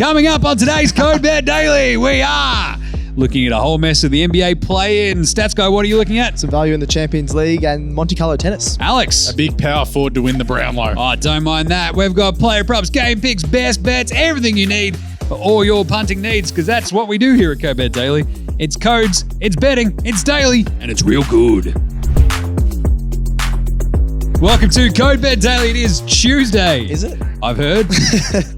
Coming up on today's Code Bet Daily, we are looking at a whole mess of the NBA play-in. Stats guy, what are you looking at? Some value in the Champions League and Monte Carlo tennis. Alex. A big power forward to win the Brownlow. Oh, don't mind that. We've got player props, game picks, best bets, everything you need for all your punting needs, because that's what we do here at Code Bet Daily. It's codes, it's betting, it's daily, and it's real good. Welcome to Code Bet Daily. It is Tuesday. Is it? I've heard.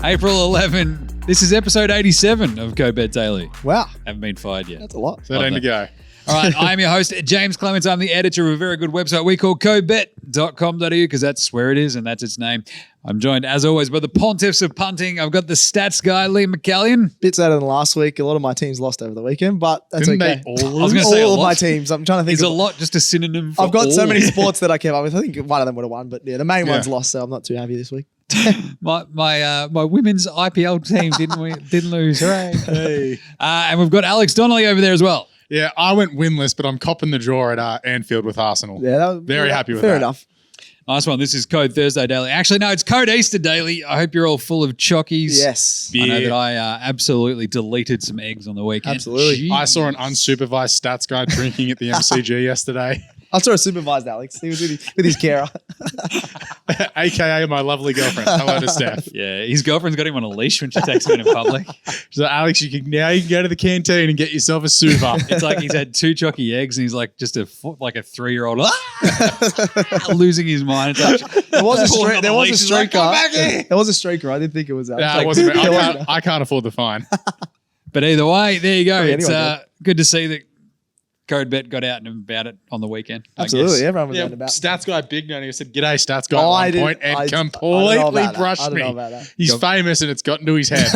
April 11. This is episode 87 of Code Bet Daily. Wow. Haven't been fired yet. That's a lot. 13 to go. All right, I'm your host, Jaymz Clements. I'm the editor of a very good website we call codebet.com.au because that's where it is and that's its name. I'm joined, as always, by the pontiffs of punting. I've got the stats guy, Lee McAllion. Bit sadder than last week. A lot of my teams lost over the weekend, but that's Didn't okay. they all I was going to say all a of lot. my teams. I'm trying to think Is of a lot just a synonym for I've got so all? many sports that I kept up with. I think one of them would have won, but yeah, the main one's lost, so I'm not too happy this week. My women's IPL team didn't lose. Hooray. Hey. And we've got Alex Donnelly over there as well. Yeah, I went winless, but I'm copping the draw at Anfield with Arsenal. Yeah, that was Very happy with fair that. enough. Nice one. This is Code Thursday Daily. Actually, no, it's Code Easter Daily. I hope you're all full of chockies. Yes. I know Yeah. that I absolutely deleted some eggs on the weekend. Absolutely. I saw an unsupervised stats guy drinking at the MCG yesterday, I saw a supervised Alex. He was with his carer. aka my lovely girlfriend. Hello to Steph. Yeah, his girlfriend's got him on a leash when she takes him in public. She's like, Alex, you can go to the canteen and get yourself a super. It's like he's had 2 chocky eggs and he's like just a 3-year-old losing his mind. It's like, There was a pulling street. on There the was a leash. He's like, streaker. "Come back here." There was a streaker. I didn't think it was that. Nah, Like, it wasn't. there wasn't. I can't afford the fine. But either way, there you go. Probably It's anyone good to see that Code Bet got out and about it on the weekend. I Absolutely, guess. everyone was Yeah, out and about. stats guy big note. He said, "G'day, stats guy." Oh, at I one did- point and I don't know completely about that. brushed I don't me. know about that. He's Go- famous and it's gotten to his head.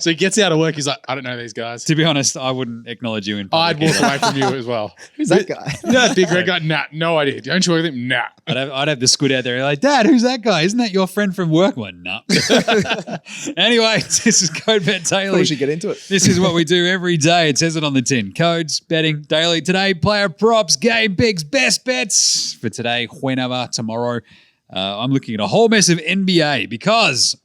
So he gets out of work. He's like, "I don't know these guys." To be honest, I wouldn't acknowledge you in public. I'd walk either. away from you as well. Who's that guy? No, big red guy. Nah, no idea. Don't you work with him? Nah. I'd have the scoot out there like, Dad, who's that guy? Isn't that your friend from work? Well, no. Anyway, this is Code Bet Daily. We should get into it. This is what we do every day. It says it on the tin. Codes, betting, daily. Today, player props, game picks, best bets. For today, whenever, tomorrow. I'm looking at a whole mess of NBA because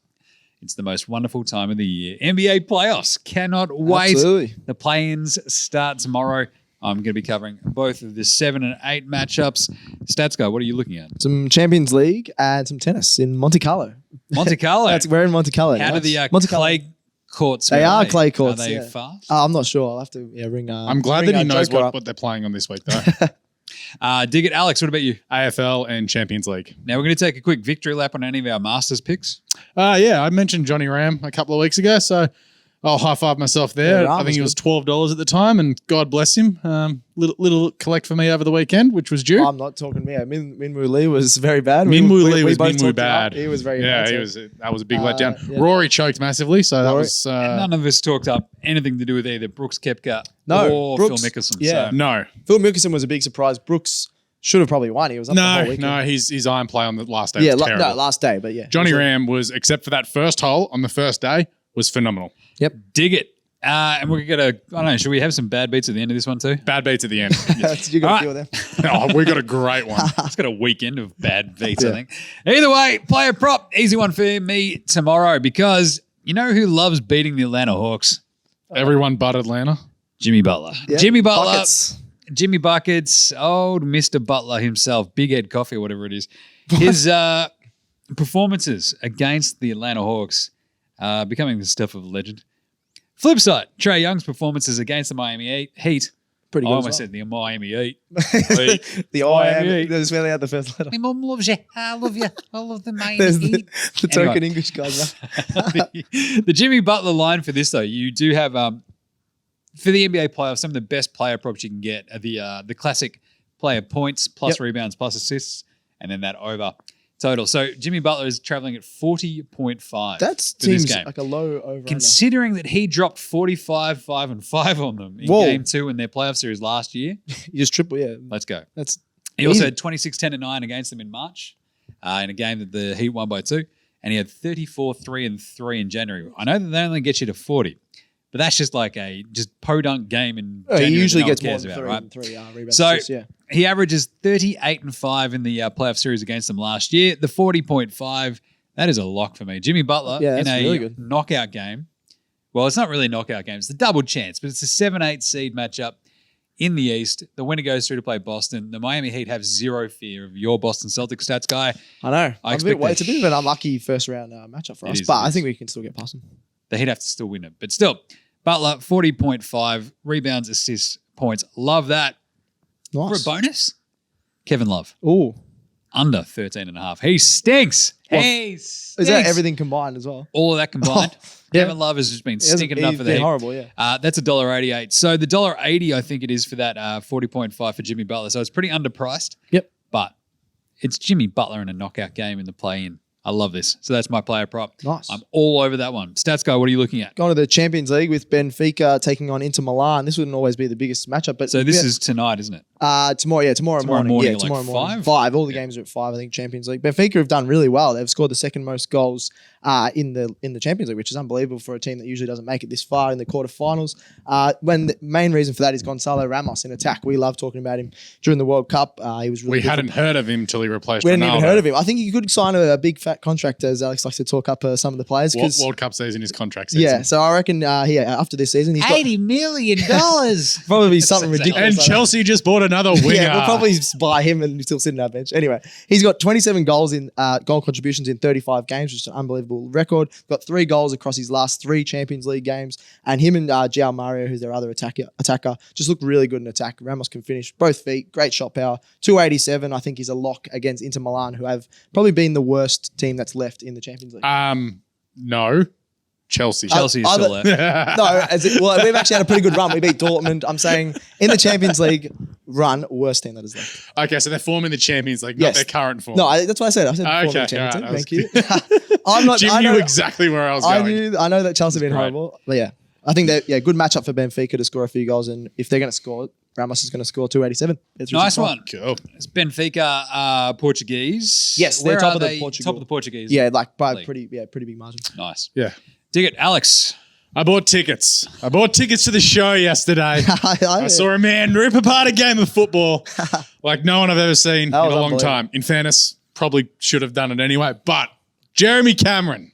it's the most wonderful time of the year. NBA playoffs. Cannot wait. Absolutely. The play-ins start tomorrow. I'm going to be covering both of the 7 and 8 matchups. Stats guy, what are you looking at? Some Champions League and some tennis in Monte Carlo. Monte Carlo. We're in Monte Carlo. How do the Monte Carlo. clay courts? They are are clay courts. Are they yeah. fast? I'm not sure. I'll have to ring. I'm glad ring that he our knows Joker up. what they're playing on this week, though. Dig it, Alex. What about you? AFL and Champions League. Now we're going to take a quick victory lap on any of our Masters picks. Yeah, I mentioned Johnny Ram a couple of weeks ago, so I'll high five myself there. Yeah, I think it was $12 at the time, and God bless him. Little collect for me over the weekend, which was due. I'm not talking me. Minwoo Lee was very bad. Minwoo Lee was both Minwoo talked him up. bad. He was very yeah, bad. he too. was. That was a big letdown. yeah. Rory choked massively, so that Rory- was None of us talked up anything to do with either Brooks Koepka No, or Brooks- Phil Mickelson. yeah. So. no, Phil Mickelson was a big surprise. Brooks should have probably won. He was up the whole weekend. no. His iron play on the last day Yeah, was terrible. no, last day, but yeah. Johnny It was Ram was, except for that first hole on the first day, was phenomenal. Dig it. And we're going to, I don't know, should we have some bad beats at the end of this one too? Bad beats at the end. You got All a few of them. Oh, we got a great one. It's got a weekend of bad beats, I Yeah. think. Either way, player prop, easy one for me tomorrow because you know who loves beating the Atlanta Hawks? Everyone but Atlanta. Jimmy Butler. Yeah, Jimmy Butler. buckets. Jimmy Buckets, old Mr. Butler himself, Big Head Coffee, whatever it is. His performances against the Atlanta Hawks becoming the stuff of a legend. Flip side, Trae Young's performances against the Miami Heat. Pretty I good. almost said the Miami Heat. The I am. There's where they had the first letter. My mum loves you. I love you. I love the Miami There's the Heat. token Anyway. English guys. the Jimmy Butler line for this, though, you do have for the NBA playoffs, some of the best player props you can get are the classic player points plus rebounds plus assists, and then that over total. So Jimmy Butler is traveling at 40.5. That for this seems game. like a low over. Considering that he dropped 45, 5, and 5 on them in Whoa. game 2 in their playoff series last year. You just triple, yeah. Let's go. That's He also easy. had 26, 10, and 9 against them in March in a game that the Heat won by 2. And he had 34, 3, and 3 in January. I know that they only get you to 40, but that's just like a podunk game in January. he usually that no one gets more cares than about, three, right? and three rebounds. So assists, yeah. he averages 38 and 5 in the playoff series against them last year. The 40.5, that is a lock for me. Jimmy Butler Yeah, in that's a really good. knockout game Well, it's not really a knockout game. It's the double chance, but it's a 7-8 seed matchup in the East. The winner goes through to play Boston. The Miami Heat have zero fear of your Boston Celtics stats guy. I know. It's a bit of an unlucky first round matchup for us, but I think we can still get past them. The Heat have to still win it. But still, Butler, 40.5, rebounds, assists, points. Love that. Nice. For a bonus, Kevin Love. Ooh. Under 13.5. He stinks. He stinks. Is that everything combined as well? All of that combined. Yeah. Kevin Love has just been stinking it up for the Heat. Horrible, yeah. That's $1.88. So the $1.80 I think it is for that 40.5 for Jimmy Butler. So it's pretty underpriced. Yep. But it's Jimmy Butler in a knockout game in the play-in. I love this. So that's my player prop. Nice. I'm all over that one. Stats guy, what are you looking at? Going to the Champions League with Benfica taking on Inter Milan. This wouldn't always be the biggest matchup, but so this is tonight, isn't it? Tomorrow morning. Yeah, like tomorrow morning. 5? 5. All the games are at 5, I think, Champions League. Benfica have done really well. They've scored the second most goals in the Champions League, which is unbelievable for a team that usually doesn't make it this far in the quarterfinals. When the main reason for that is Gonzalo Ramos in attack. We love talking about him during the World Cup. He was really We hadn't heard of him till he replaced Ronaldo. We hadn't even heard of him. I think he could sign a big fat contract, as Alex likes to talk up some of the players. World Cup season is contract season. Yeah, so I reckon after this season, he's got $80 million. probably something ridiculous. And Chelsea just bought another winger. Yeah, we'll probably buy him and still sit on our bench. Anyway, he's got 27 goals in goal contributions in 35 games, which is an unbelievable record. Got 3 goals across his last 3 Champions League games. And him and João Mario, who's their other attacker, just look really good in attack. Ramos can finish both feet, great shot power. 287, I think, is a lock against Inter Milan, who have probably been the worst team that's left in the Champions League. No. Chelsea is still left. No, we've actually had a pretty good run. We beat Dortmund. I'm saying in the Champions League run, worst team that is left. Okay, so they're forming the Champions League, not their current form. No, that's what I said. I said forming the Champions League. Thank you. I'm not. Jim knew exactly where I was going. I know that Chelsea have been horrible, but yeah, I think that good matchup for Benfica to score a few goals, and if they're going to score, Ramos is going to score 287. Nice one. Cool. It's Benfica Portuguese. Yes, they're top of the Portugal. Top of the Portuguese. Yeah, like by pretty big margin. Nice. Yeah. Dig it, Alex. I bought tickets to the show yesterday. I saw a man rip apart a game of football like no one I've ever seen in a long time. In fairness, probably should have done it anyway. But Jeremy Cameron,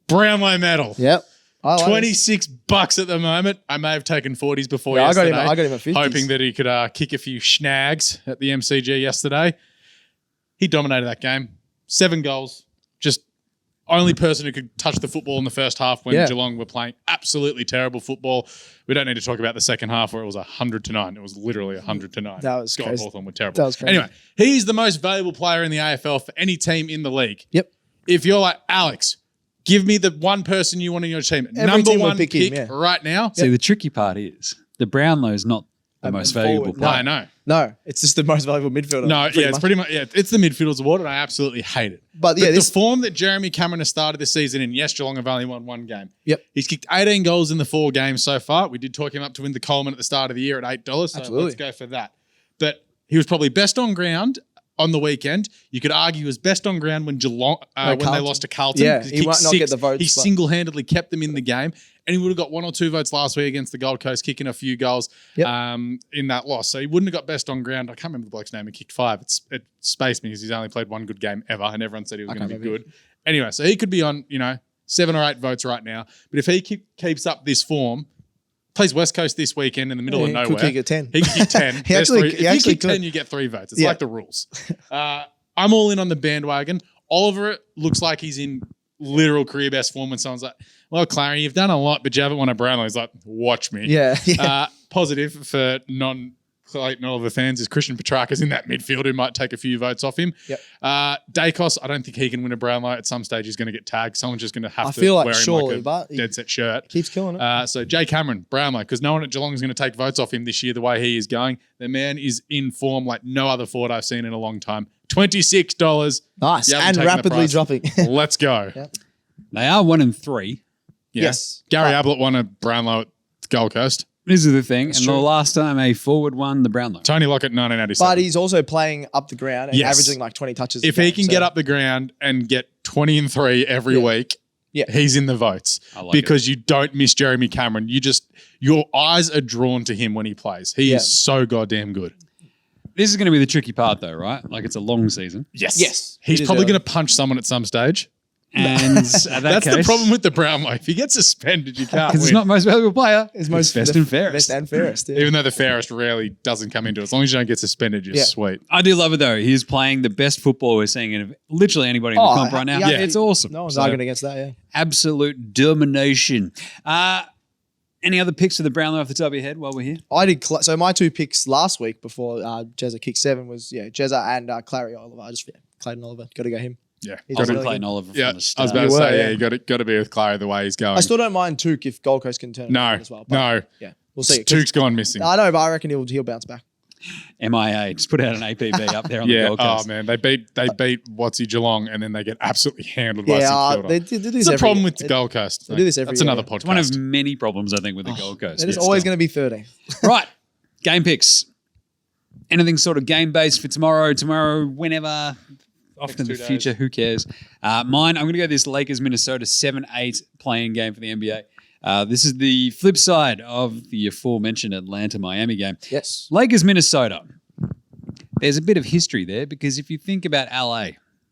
Brownlow medal. Yep. $26 at the moment. I may have taken 40s before yesterday. I got him at 50s. Hoping that he could kick a few snags at the MCG yesterday. He dominated that game. 7 goals. Just only person who could touch the football in the first half when Geelong were playing absolutely terrible football. We don't need to talk about the second half where it was 100-9. It was literally 100-9. That was Scott crazy. Hawthorn were terrible. That was crazy. Anyway, he's the most valuable player in the AFL for any team in the league. Yep. If you're like, Alex, give me the one person you want in your team. Every Number team would one pick pick him, right now. See, the tricky part is the Brownlow is not the most valuable forward. player. I know. No, it's just the most valuable midfielder. No, it's pretty much it's the midfielder's award, and I absolutely hate it. But yeah, the form that Jeremy Cameron has started this season in, yes, Geelong have only won 1 game. Yep. He's kicked 18 goals in the 4 games so far. We did talk him up to win the Coleman at the start of the year at $8, so Absolutely. let's go for that. But he was probably best on ground on the weekend. You could argue he was best on ground when Geelong when they lost to Carlton. Yeah, he might not get the votes. He single-handedly kept them in the game, and he would have got 1 or 2 votes last week against the Gold Coast, kicking a few goals in that loss. So he wouldn't have got best on ground. I can't remember the bloke's name. He kicked 5. It spaced me because he's only played 1 good game ever, and everyone said he was going to be good. Anyway, so he could be on 7 or 8 votes right now. But if he keeps up this form, plays West Coast this weekend in the middle of nowhere. He could kick 10. He could kick 10. He actually if you kick could. 10, you get 3 votes. It's like the rules. I'm all in on the bandwagon. Oliver looks like he's in literal career best form when someone's like, well, Clary, you've done a lot, but you haven't won a Brownlow. He's like, watch me. Yeah. Positive for non-Clayton Oliver fans is Christian Petrarca's in that midfield who might take a few votes off him. Yep. Dacos, I don't think he can win a Brownlow. At some stage, he's going to get tagged. Someone's just going to have to feel like wear him surely, like but a dead set shirt. Keeps killing it. So Jay Cameron, Brownlow, because no one at Geelong is going to take votes off him this year the way he is going. The man is in form like no other forward I've seen in a long time. $26. Nice. And rapidly dropping. Let's go. Yep. They are 1 and 3. Yeah. Yes. Gary Ablett won a Brownlow at Gold Coast. This is the thing. And true. the last time a forward won the Brownlow. Tony Lockett, 1987. But he's also playing up the ground and averaging like 20 touches. If he can get up the ground and get 20 and 3 every week, he's in the votes. Because you don't miss Jeremy Cameron. Your eyes are drawn to him when he plays. He is so goddamn good. This is going to be the tricky part though, right? Like it's a long season. Yes. Yes. He's probably going to punch someone at some stage. And at that That's case, the problem with the Brownlow. If you get suspended, you can't because win. it's not most valuable player. It's most best and fairest. Best and fairest. Yeah. Even though the fairest rarely doesn't come into it. As long as you don't get suspended, you're sweet. I do love it though. He's playing the best football we're seeing in literally anybody in the comp right now. yeah. It's awesome. No one's So, arguing against that. Yeah. absolute domination. Any other picks for the Brownlow off the top of your head while we're here? I did. So my two picks last week before Jezza kicked 7 was Jezza and Clary Oliver. I just Clayton Oliver. Got to go him. Yeah. He's I was really Clayton good. Oliver Yeah, from the I was start. about to You were, say, yeah. you got to be with Clary the way he's going. I still don't mind Took if Gold Coast can turn it No, around as well. But no. Yeah, we'll see. Took's gone missing. I know, but I reckon he'll bounce back. MIA. Just put out an APB up there on the Yeah. Gold Oh Coast. man, they beat Watsy Geelong, and then they get absolutely handled by St Kilda. They do this It's a every problem year. with the Gold Coast. They do this every That's year. another podcast. It's one of many problems, I think, with the Gold Coast. It is Yeah, always still. going to be 13. Right. Game picks. Anything sort of game-based for tomorrow, whenever, off Next to the 2 days. future, who cares? Mine, I'm going to go this Lakers-Minnesota 7-8 playing game for the NBA. This is the flip side of the aforementioned Atlanta-Miami game. Yes. Lakers-Minnesota. There's a bit of history there because if you think about LA,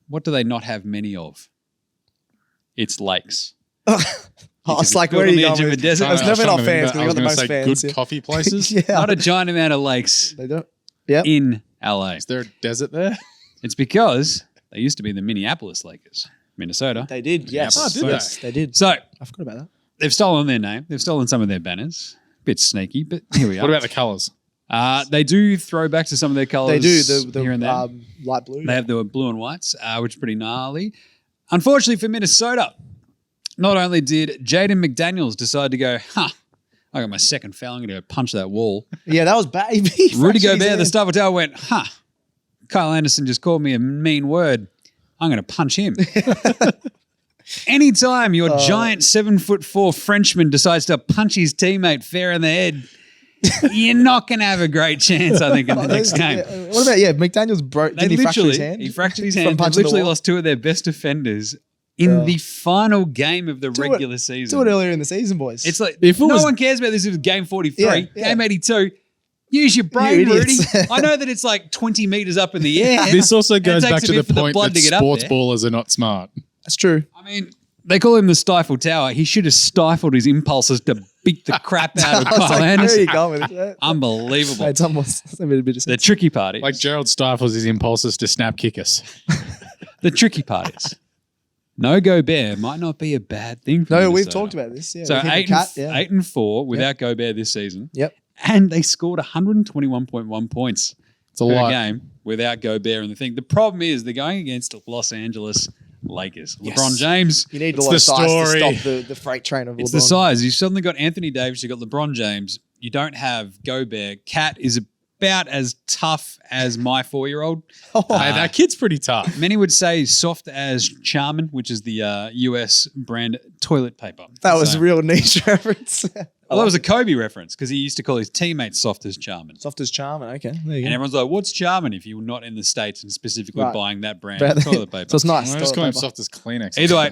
what do they not have many of? It's lakes. It's like, built where are on you the edge going of a with? desert. It's never enough fans because I we was got the going to most say fans. good coffee places. yeah. Not a giant amount of lakes They don't. Yep. in LA. Is there a desert there? It's because they used to be the Minneapolis Lakers, Minnesota. They did. Yes. Oh, did they? Yes, they did. So I forgot about that. they've stolen their name. They've stolen some of their banners. Bit sneaky, but here we are. What about the colours? They do throw back to some of their colours. They do the here and there. light blue. They have the blue and whites, which is pretty gnarly. Unfortunately for Minnesota, not only did Jaden McDaniels decide to go, I got my second foul. I'm going to go punch that wall. Yeah, that was bad. He Rudy fractured his Gobert, the hand. star hotel, went, Kyle Anderson just called me a mean word. I'm going to punch him. Anytime your giant 7'4" Frenchman decides to punch his teammate fair in the head, you're not going to have a great chance, I think, in the next game. Yeah. What about McDaniels broke? They Did he fracture his literally, hand? he fractured his From hand. They punching the literally wall? lost two of their best defenders in the final game of the regular season. Do it earlier in the season, boys. It's like, If it no was- one cares about this. It was game 43, Yeah, yeah. game 82. Use your brain, You Rudy. idiots. I know that it's like 20 meters up in the air. This also And it goes takes back a to bit the for the point blood that to get up sports there. ballers are not smart. That's true. I mean, they call him the Stifle Tower. He should have stifled his impulses to beat the crap out of I was Kyle like, where are Anderson. you going with it? Unbelievable. Made some bit of The sense. tricky part is, Like Gerald stifles his impulses to snap kick us. the tricky part is, no Gobert might not be a bad thing for No, we've Minnesota. talked about this. Yeah, So with him and 8 Cat, and 4 without Gobert this season. Yep. And they scored 121.1 points It's a per lot. game without Gobert in the thing. The problem is they're going against Los Angeles Lakers. Yes. LeBron James. You need a It's lot the of size story. to stop the freight train of It's LeBron. the size. You've suddenly got Anthony Davis. You've got LeBron James. You don't have Gobert. Cat is about as tough as my 4-year-old. Hey, that kid's pretty tough. Many would say soft as Charmin, which is the US brand toilet paper. That was So- a real niche reference. Well, that was a Kobe reference because he used to call his teammates soft as Charmin. Soft as Charmin. Okay. There you And go. everyone's like, what's Charmin if you're not in the States and specifically Right. buying that brand But- of toilet paper? So it's nice. I just toilet call him paper. soft as Kleenex. Either way,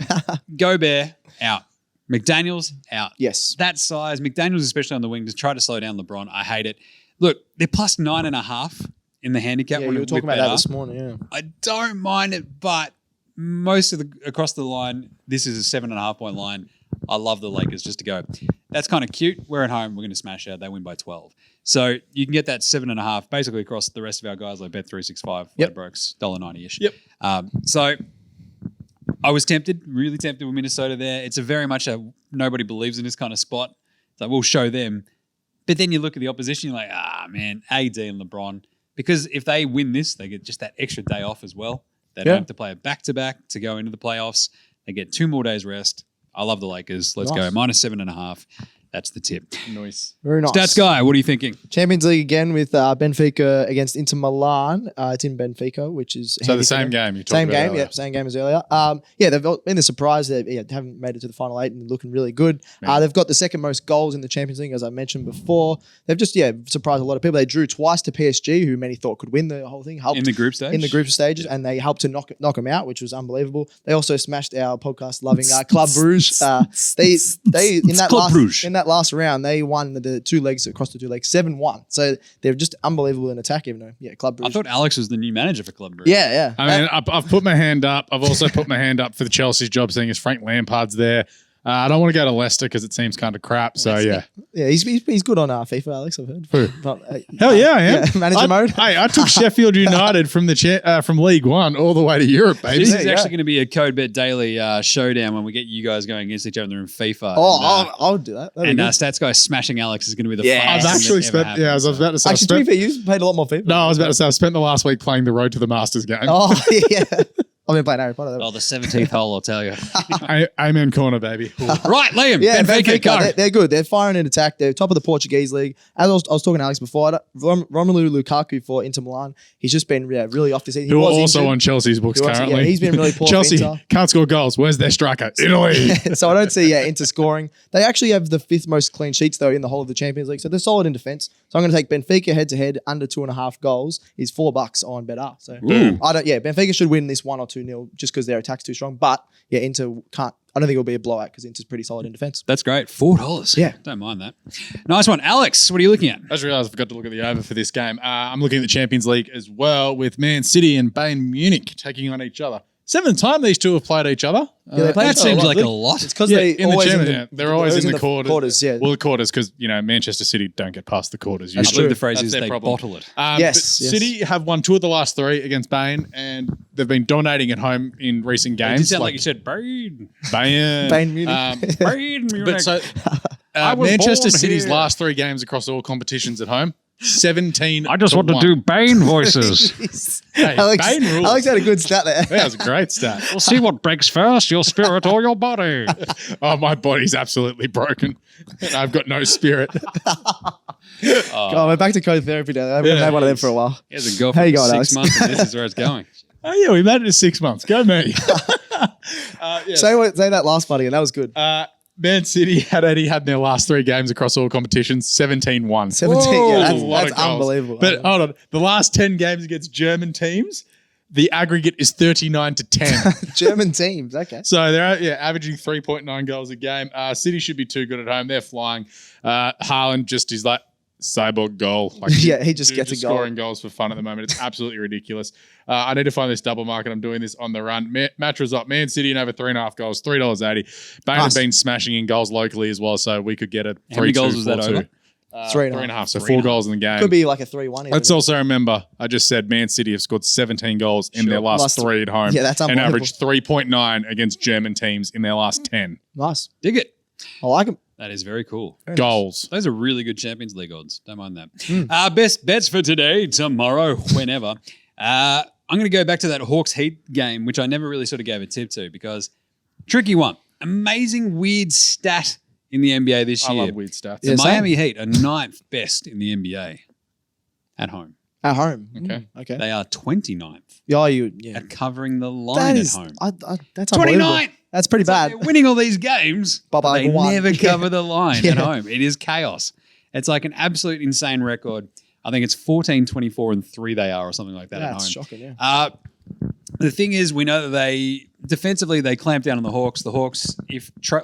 Gobert, out. McDaniels, out. Yes. That size, McDaniels, especially on the wing, to try to slow down LeBron. I hate it. Look, they're plus 9.5 in the handicap. Yeah, when you were it talking whipped about that up. this morning. Yeah. I don't mind it, but most of the across the line, this is a 7.5 point line. I love the Lakers just to go. That's kind of cute. We're at home. We're going to smash out. They win by 12. So you can get that 7.5 basically across the rest of our guys like Bet365, Yep. Ladbrokes, $1.90-ish. Yep. So I was tempted, really tempted with Minnesota there. It's a very much a nobody believes in this kind of spot. So we'll show them. But then you look at the opposition, you're like, man, AD and LeBron. Because if they win this, they get just that extra day off as well. They don't Yeah. have to play a back-to-back to go into the playoffs. They get 2 more days rest. I love the Lakers. Let's go. Nice. Minus 7.5. That's the tip. Noise. Very nice. Stats guy, what are you thinking? Champions League again with Benfica against Inter Milan. It's in Benfica, which is So handy the for same them. game you talked Same about game, earlier. yep, same game as earlier. They've been the surprise. They haven't made it to the final 8 and looking really good. They've got the second most goals in the Champions League, as I mentioned before. They've just surprised a lot of people. They drew twice to PSG, who many thought could win the whole thing. Helped In the group stage? in the group stages, and they helped to knock them out, which was unbelievable. They also smashed our podcast loving Club Bruges. They in that Club Bruges. that last round, they won the 2 legs across the 2 legs, 7-1. So they're just unbelievable in attack, even though, Club Brugge. I thought Alex was the new manager for Club Brugge. Yeah. I mean, I've put my hand up. I've also put my hand up for the Chelsea's job, seeing as Frank Lampard's there. I don't want to go to Leicester because it seems kind of crap. So, yeah. Yeah, he's good on FIFA, Alex, I've heard. Who? But, Hell yeah, I am. Manager mode. Hey, I took Sheffield United from from League One all the way to Europe, baby. This is actually going to be a Code Bet Daily showdown when we get you guys going against each other in FIFA. I'll do that. And Stats Guy smashing Alex is going to be the Yeah. funnest I've actually thing that ever spent, I was happened, about to say, Actually, to be fair, you played a lot more FIFA. no, I was about to say, I've spent the last week playing the Road to the Masters game. Oh, yeah. I've been playing Harry Potter. Well, the 17th hole, I'll tell you. Amen corner, baby. Right, Liam. Yeah, Benfica, go. they're good. They're firing in attack. They're top of the Portuguese league. As I was talking to Alex before, Romelu Lukaku for Inter Milan, he's just been really off this season. Who are also on Chelsea's books currently. Yeah, he's been really poor. Chelsea for Inter. can't score goals. Where's their striker? Italy. So I don't see Inter scoring. They actually have the 5th most clean sheets though in the whole of the Champions League. So they're solid in defense. So I'm going to take Benfica head to head under 2.5 goals. Is $4 on better. So Benfica should win this 1 or 2-0 just because their attack's too strong. But Inter can't. I don't think it'll be a blowout because Inter's pretty solid in defense. That's great. $4. Yeah. Don't mind that. Nice one. Alex, what are you looking at? I just realised I forgot to look at the over for this game. I'm looking at the Champions League as well with Man City and Bayern Munich taking on each other. 7th time these two have played each other. They play That each other seems a like lot. a lot. It's because in the Champions, they're always in the quarters. Yeah. Well, the quarters because Manchester City don't get past the quarters. I Usually. believe the phrase That's is their they problem. bottle it. Yes. City have won 2 of the last 3 against Bayern, and they've been dominating at home in recent It games. did sound like you said Bayern. Bayern Munich. Bayern Munich. But so was Manchester born City's here. last 3 games across all competitions at home, 17. I just want to do Bane voices. Hey, Alex, Bane rules. Alex had a good stat there. That was a great stat. We'll see what breaks first, your spirit or your body. Oh, my body's absolutely broken. I've got no spirit. Oh, we're back to code therapy now. I haven't had one of them for a while. He has a girlfriend How you for going, 6 Alex? months, and this is where it's going. Oh, yeah, we made it to 6 months. Go me. Say that last part again. That was good. Man City had their last 3 games across all competitions, 17-1. 17. Whoa, Yeah, a lot that's of goals. unbelievable. But hold on, the last 10 games against German teams, the aggregate is 39-10. German teams. Okay. So they're averaging 3.9 goals a game. City should be too good at home. They're flying. Haaland just is like cyborg goal. Like He just gets a goal. Scoring goals for fun at the moment. It's absolutely ridiculous. I need to find this double market. I'm doing this on the run. Match result: Man City in over 3.5 goals, $3.80. Bain has been smashing in goals locally as well, so we could get a 3-2. How many goals was that 4-2. over? 3.5. So 4 goals in the game. Could be like a 3-1. Let's also remember, I just said Man City have scored 17 goals in their last 3 at home. Yeah, that's and unbelievable. averaged 3.9 against German teams in their last 10 Nice. Dig it. I like him. That is very cool. goals. Those are really good Champions League odds. Don't mind that. Best bets for today, tomorrow, whenever. I'm going to go back to that Hawks Heat game, which I never really sort of gave a tip to because tricky one. Amazing weird stat in the NBA this I year. love weird stats. The Yeah, Miami Heat are 9th best in the NBA at home. At home. Okay. Okay. They are 29th Yeah. at covering the line That at is, home. that's unbelievable. 29th. That's pretty bad. They're winning all these games, But but by they one. never Yeah. cover the line at Yeah. home. It is chaos. It's like an absolute insane record. I think it's 14, 24, and 3 they are or something like that at That's home. shocking, yeah. The thing is, we know that they defensively they clamp down on the Hawks. The Hawks,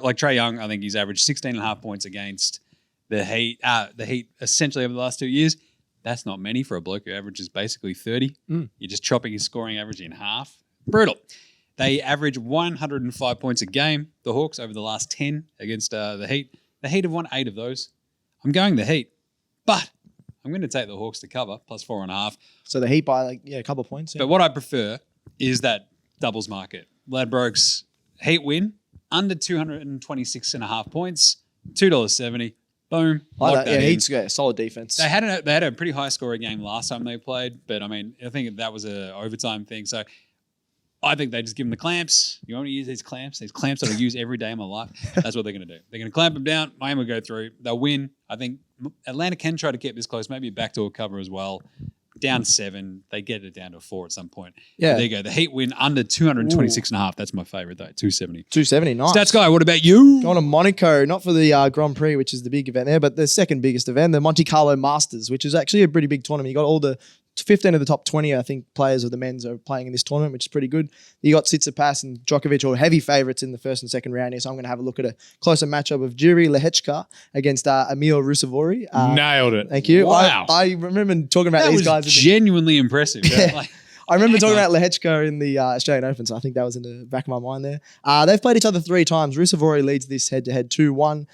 like Trae Young, I think he's averaged 16.5 points against the Heat. The Heat essentially over the last 2 years. That's not many for a bloke who averages basically 30. You're just chopping his scoring average in half. Brutal. They average 105 points a game, the Hawks, over the last 10 against the Heat. The Heat have won 8 of those. I'm going the Heat, but I'm going to take the Hawks to cover, plus 4.5. So the Heat by a couple of points. Yeah. But what I prefer is that doubles market. Ladbrokes Heat win, under 226.5 points, $2.70. Boom. I like lock that. Yeah, in. Heat's got a solid defense. They had a pretty high scoring game last time they played, but I mean, I think that was an overtime thing. So I think they just give them the clamps. You want to use these clamps? These clamps that I use every day of my life. That's what they're going to do. They're going to clamp them down. Miami will go through. They'll win. I think Atlanta can try to keep this close, maybe a backdoor cover as well. Down 7. They get it down to 4 at some point. Yeah. But there you go. The Heat win under 226.5. That's my favorite, though. 270. 270, nice. Stats guy, what about you? Going to Monaco, not for the Grand Prix, which is the big event there, but the second biggest event, the Monte Carlo Masters, which is actually a pretty big tournament. You got all the 15 of the top 20, I think, players of the men's are playing in this tournament, which is pretty good. You got Tsitsipas and Djokovic, all heavy favourites in the first and second round here. So I'm going to have a look at a closer matchup of Jiri Lehechka against Emil Rusevori. Nailed it. Thank you. Wow. I remember talking about That these was guys. genuinely impressive. Yeah. Like, I remember talking Hang about Lehechka in the Australian Open, so I think that was in the back of my mind there. They've played each other 3 times. Rusevori leads this head-to-head 2-1.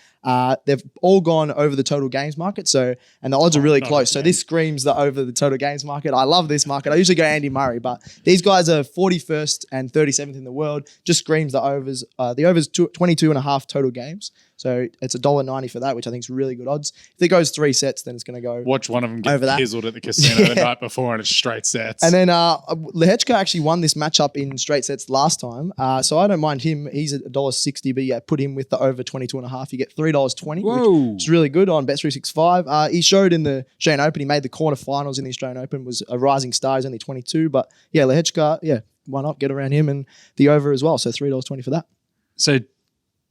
They've all gone over the total games market, and the odds are really close. So this screams the over the total games market. I love this market. I usually go Andy Murray, but these guys are 41st and 37th in the world. Just screams the overs. The overs 22.5 total games. So it's $1.90 for that, which I think is really good odds. If it goes 3 sets, then it's going to go Watch one of them get over that. pizzled at the casino the night before and it's straight sets. And then Lehechka actually won this matchup in straight sets last time. So I don't mind him. He's at $1.60, but yeah, put him with the over 22.5. You get $3.20, which is really good on Bet365. He showed in the Australian Open. He made the quarterfinals in the Australian Open, was a rising star. He's only 22. But yeah, Lehechka, yeah, why not get around him and the over as well. So $3.20 for that. so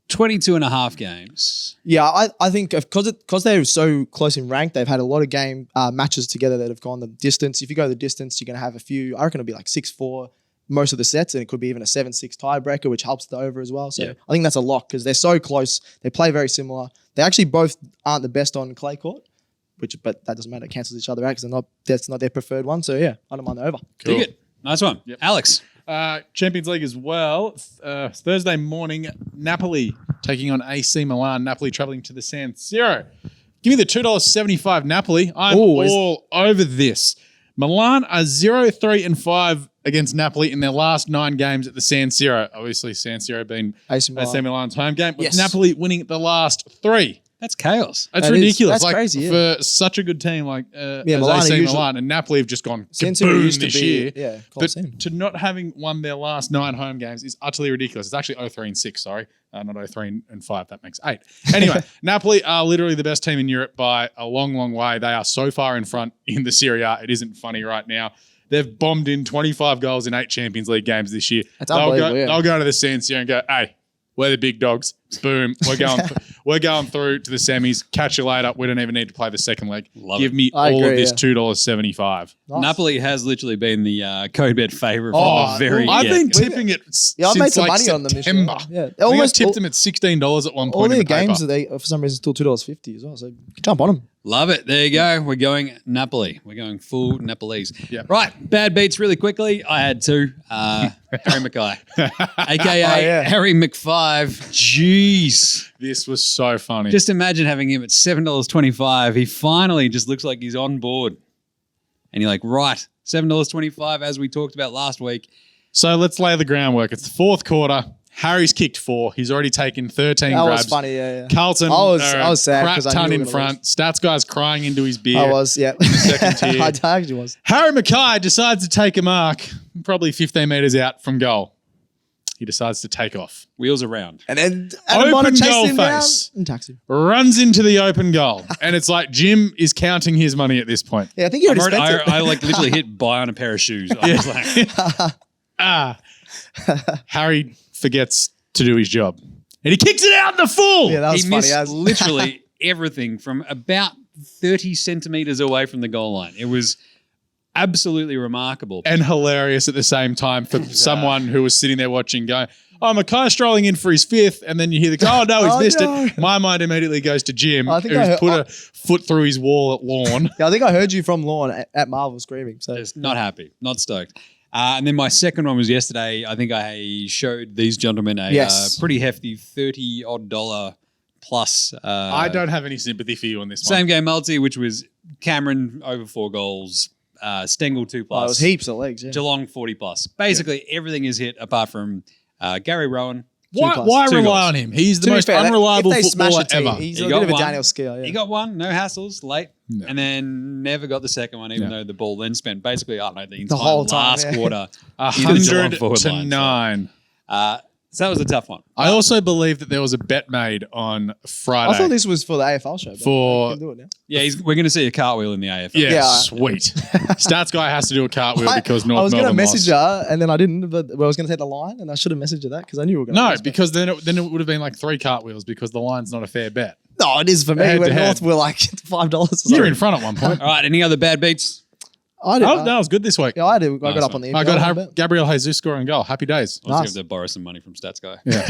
22 and a half games. Yeah, I think because they're so close in rank, they've had a lot of game matches together that have gone the distance. If you go the distance, you're going to have a few. I reckon it'll be like 6-4 most of the sets, and it could be even a 7-6 tiebreaker, which helps the over as well. So Yeah. I think that's a lock because they're so close. They play very similar. They actually both aren't the best on clay court, but that doesn't matter. It cancels each other out because that's not their preferred one. So yeah, I don't mind the over. Dig it. Nice one. Yep. Alex. Champions League as well. Thursday morning, Napoli taking on AC Milan. Napoli travelling to the San Siro. Give me the $2.75 Napoli. I'm all over this. Milan are 0-3-5 against Napoli in their last 9 games at the San Siro. Obviously, San Siro being AC Milan's home game. With Yes. Napoli winning the last 3. That's chaos. That's That is. ridiculous. That's crazy, for such a good team like Milan are AC usually- Milan, and Napoli have just gone San Siro kaboom used to this be year. yeah, But Colosseum. to not having won their last 9 home games is utterly ridiculous. It's actually 0-3-6, sorry. Not 0-3-5. That makes 8. Anyway, Napoli are literally the best team in Europe by a long, long way. They are so far in front in the Serie A. It isn't funny right now. They've bombed in 25 goals in 8 Champions League games this year. That's unbelievable, yeah. They'll go to the San Siro and go, hey, we're the big dogs. Boom. We're going we're going through to the semis. Catch you later. We don't even need to play the second leg. Love Give it. me I all agree, of this yeah. Napoli $2.75. Nice. has literally been the code bet favourite Oh, from the very I've been get-go. tipping it Yeah, I've since made some like money on them this year. September. Yeah, I think I tipped them at $16 at one All point in their the paper. games, they for some reason still $2.50 as well. So jump on them. Love it. There you go. We're going Napoli. We're going full Nepalese. Yeah. Right. Bad beats really quickly. I had 2. Harry Mackay, a.k.a. yeah. Harry McFive. Jeez. This was so funny. Just imagine having him at $7.25. He finally just looks like he's on board. And you're like, right, $7.25 as we talked about last week. So let's lay the groundwork. It's the 4th quarter. Harry's kicked 4. He's already taken 13 That grabs. was funny. Yeah. Carlton, I was sad crap 'cause I knew ton we in were gonna front. Stats guy's crying into his beer. I was. Yeah. second tier. I actually was. Harry Mackay decides to take a mark, probably 15 metres out from goal. He decides to take off. Wheels around. And then Open Bonner chased goal him down face. and taxed him. Runs into the open goal. And it's like Jim is counting his money at this point. Yeah, I think he already spent it. I like literally hit buy on a pair of shoes. I was like, Harry forgets to do his job. And he kicks it out in the full. Yeah, that was he funny. missed as literally everything from about 30 centimeters away from the goal line. It was absolutely remarkable. And hilarious at the same time for someone who was sitting there watching going, oh, Mackay strolling in for his 5th. And then you hear the, oh, no, he's Oh, missed no. it. My mind immediately goes to Jim, I think who's I heard- put a foot through his wall at lawn. Yeah, I think I heard you from Lawn at Marvel screaming. So Just not happy, not stoked. And then my second one was yesterday. I think I showed these gentlemen a Yes. pretty hefty $30 plus. I don't have any sympathy for you on this one. Same game multi, which was Cameron over 4 goals, Stengel 2 it plus, was heaps of legs. Yeah. Geelong 40 plus. Basically, everything is hit apart from Gary Rowan. Why 2 rely goals. on him? He's the To be most fair, unreliable if they smash footballer a team, ever. he's He a got bit of a one. Daniel Skill. Yeah. He got 1, no hassles, late, No. and then never got the second one, even though the ball then spent basically, I don't know, the entire whole time, last yeah. quarter. in the Geelong 100 forward to line, 9. So that was a tough one. I also believe that there was a bet made on Friday. I thought this was for the AFL show. But For- we can do it now. Yeah, we're going to see a cartwheel in the AFL. Yeah, Yeah. sweet. Stats guy has to do a cartwheel because North I was Melbourne going to message lost. her and then I didn't. But I was going to say the line and I should have messaged her that because I knew we were going to. No, because then it would have been like 3 cartwheels because the line's not a fair bet. No, it is for me. Head When to head. North were like $5. or You're something. in front at one point. All right, any other bad beats? I did. Oh, no, it was good this week. Yeah, I did. I got Nice up on the. I NPL got bet. Gabriel Jesus scoring goal. Happy days. I was Nice. going to borrow some money from Stats Guy. Yeah.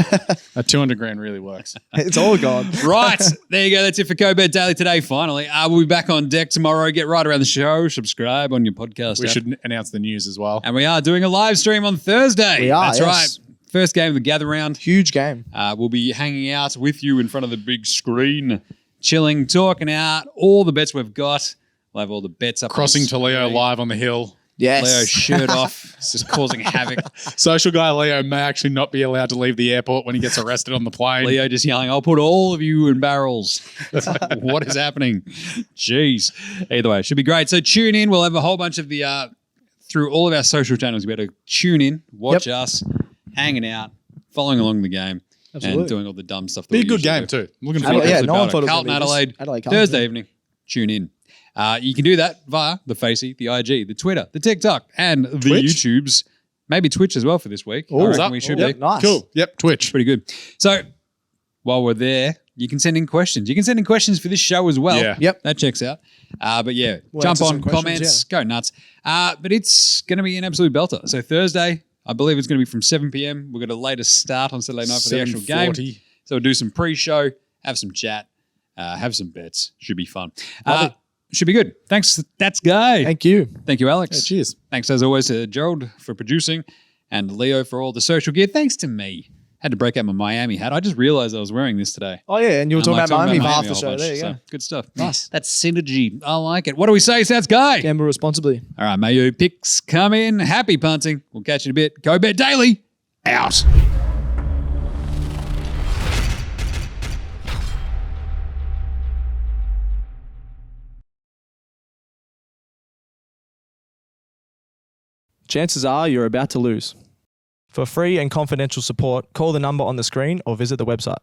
That 200 grand really works. It's all gone. Right. There you go. That's it for Co-Bet Daily today, finally. We'll be back on deck tomorrow. Get right around the show. Subscribe on your podcast We app. should announce the news as well. And we are doing a live stream on Thursday. We are, That's yes. right. First game of the gather round. Huge game. We'll be hanging out with you in front of the big screen, chilling, talking out all the bets we've got. We'll have all the bets up. Crossing on to the Leo screen. live on the hill. Yes. Leo's shirt off. It's just causing havoc. Social guy Leo may actually not be allowed to leave the airport when he gets arrested on the plane. Leo just yelling, I'll put all of you in barrels. It's like, what is happening? Jeez. Either way, it should be great. So tune in. We'll have a whole bunch of the, through all of our social channels, you better tune in, watch us, hanging out, following along the game, Absolutely. and doing all the dumb stuff. That Be a we good usually game do. too. Looking Should be forward absolutely to Yeah, it. no one about thought it was Carlton, gonna be this. Adelaide, Adelaide, Carlton, Thursday yeah. evening. Tune in. You can do that via the Facey, the IG, the Twitter, the TikTok, and the Twitch? YouTubes. Maybe Twitch as well for this week. I Oh, reckon we should yep, be. nice. Cool. Yep. Twitch. Pretty good. So while we're there, you can send in questions. You can send in questions for this show as well. Yeah. Yep. That checks out. But yeah, We'll jump answer on, some questions, comments, go nuts. But it's going to be an absolute belter. So Thursday, I believe it's going to be from 7 p.m. We've got a later start on Saturday night for the actual game. 7:40. So we'll do some pre-show, have some chat, have some bets. Should be fun. Love Should be good. Thanks, That's Guy. Thank you. Thank you, Alex. Yeah, cheers. Thanks as always to Gerald for producing and Leo for all the social gear. Thanks to me. Had to break out my Miami hat. I just realized I was wearing this today. Oh yeah, and you were I'm talking like about Miami for half a the whole show. bunch, There you so go. good stuff. Nice. That's synergy. I like it. What do we say, Stats Guy? Gamble responsibly. All right, Mayo picks come in. Happy punting. We'll catch you in a bit. Go Bet Daily. Out. Chances are you're about to lose. For free and confidential support, call the number on the screen or visit the website.